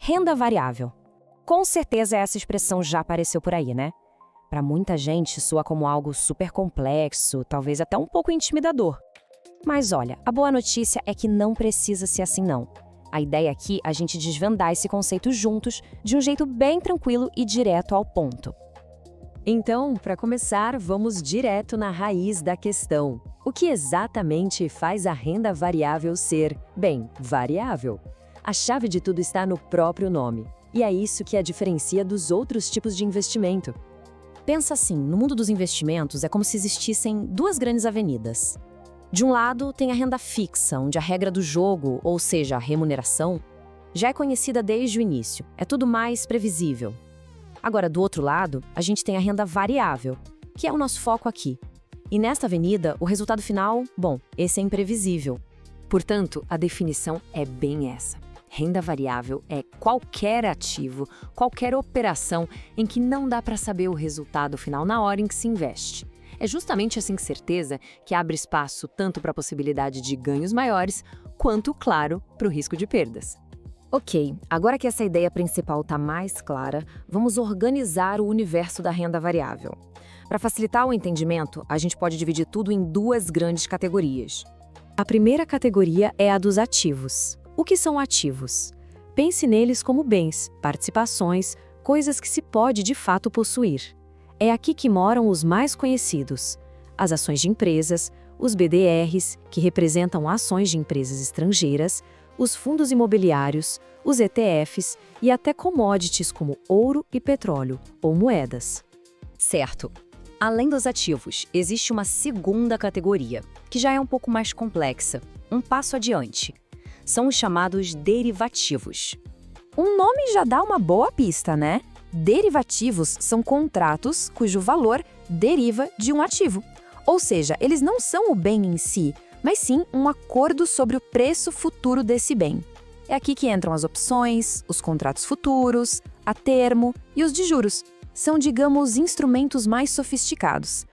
Renda variável. Com certeza essa expressão já apareceu por aí, né? Para muita gente soa como algo super complexo, talvez até um pouco intimidador. Mas olha, a boa notícia é que não precisa ser assim não. A ideia aqui é a gente desvendar esse conceito juntos, de um jeito bem tranquilo e direto ao ponto. Então, para começar, vamos direto na raiz da questão. O que exatamente faz a renda variável ser, bem, variável? A chave de tudo está no próprio nome. E é isso que a diferencia dos outros tipos de investimento. Pensa assim, no mundo dos investimentos é como se existissem duas grandes avenidas. De um lado, tem a renda fixa, onde a regra do jogo, ou seja, a remuneração, já é conhecida desde o início. É tudo mais previsível. Agora, do outro lado, a gente tem a renda variável, que é o nosso foco aqui. E nesta avenida, o resultado final, bom, esse é imprevisível. Portanto, a definição é bem essa. Renda variável é qualquer ativo, qualquer operação em que não dá para saber o resultado final na hora em que se investe. É justamente essa incerteza que abre espaço tanto para a possibilidade de ganhos maiores, quanto, claro, para o risco de perdas. Ok, agora que essa ideia principal está mais clara, vamos organizar o universo da renda variável. Para facilitar o entendimento, a gente pode dividir tudo em duas grandes categorias. A primeira categoria é a dos ativos. O que são ativos? Pense neles como bens, participações, coisas que se pode de fato possuir. É aqui que moram os mais conhecidos: as ações de empresas, os BDRs, que representam ações de empresas estrangeiras, os fundos imobiliários, os ETFs e até commodities como ouro e petróleo, ou moedas. Certo. Além dos ativos, existe uma segunda categoria, que já é um pouco mais complexa, um passo adiante. São os chamados derivativos. Um nome já dá uma boa pista, né? Derivativos são contratos cujo valor deriva de um ativo. Ou seja, eles não são o bem em si, mas sim um acordo sobre o preço futuro desse bem. É aqui que entram as opções, os contratos futuros, a termo e os de juros. São, digamos, instrumentos mais sofisticados.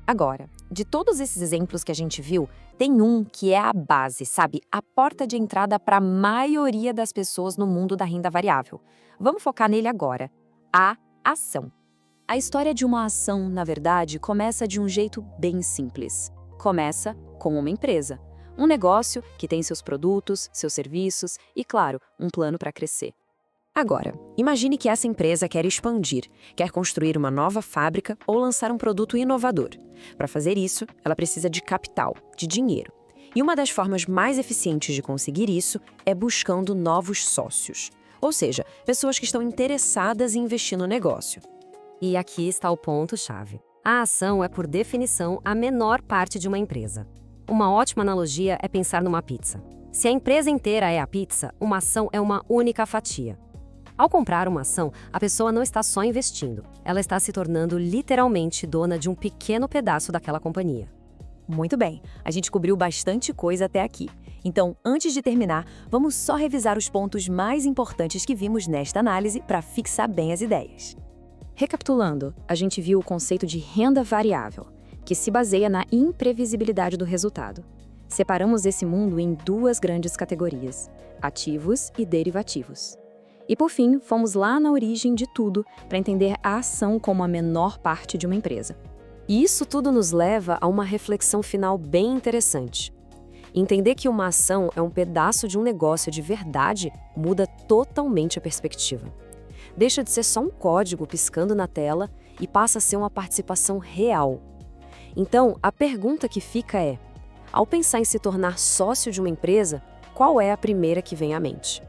Agora, de todos esses exemplos que a gente viu, tem um que é a base, sabe? A porta de entrada para a maioria das pessoas no mundo da renda variável. Vamos focar nele agora. A ação. A história de uma ação, na verdade, começa de um jeito bem simples. Começa com uma empresa. Um negócio que tem seus produtos, seus serviços e, claro, um plano para crescer. Agora, imagine que essa empresa quer expandir, quer construir uma nova fábrica ou lançar um produto inovador. Para fazer isso, ela precisa de capital, de dinheiro. E uma das formas mais eficientes de conseguir isso é buscando novos sócios. Ou seja, pessoas que estão interessadas em investir no negócio. E aqui está o ponto-chave. A ação é, por definição, a menor parte de uma empresa. Uma ótima analogia é pensar numa pizza. Se a empresa inteira é a pizza, uma ação é uma única fatia. Ao comprar uma ação, a pessoa não está só investindo, ela está se tornando literalmente dona de um pequeno pedaço daquela companhia. Muito bem, a gente cobriu bastante coisa até aqui. Então, antes de terminar, vamos só revisar os pontos mais importantes que vimos nesta análise para fixar bem as ideias. Recapitulando, a gente viu o conceito de renda variável, que se baseia na imprevisibilidade do resultado. Separamos esse mundo em duas grandes categorias: ativos e derivativos. E por fim, fomos lá na origem de tudo para entender a ação como a menor parte de uma empresa. E isso tudo nos leva a uma reflexão final bem interessante. Entender que uma ação é um pedaço de um negócio de verdade muda totalmente a perspectiva. Deixa de ser só um código piscando na tela e passa a ser uma participação real. Então, a pergunta que fica é: ao pensar em se tornar sócio de uma empresa, qual é a primeira que vem à mente?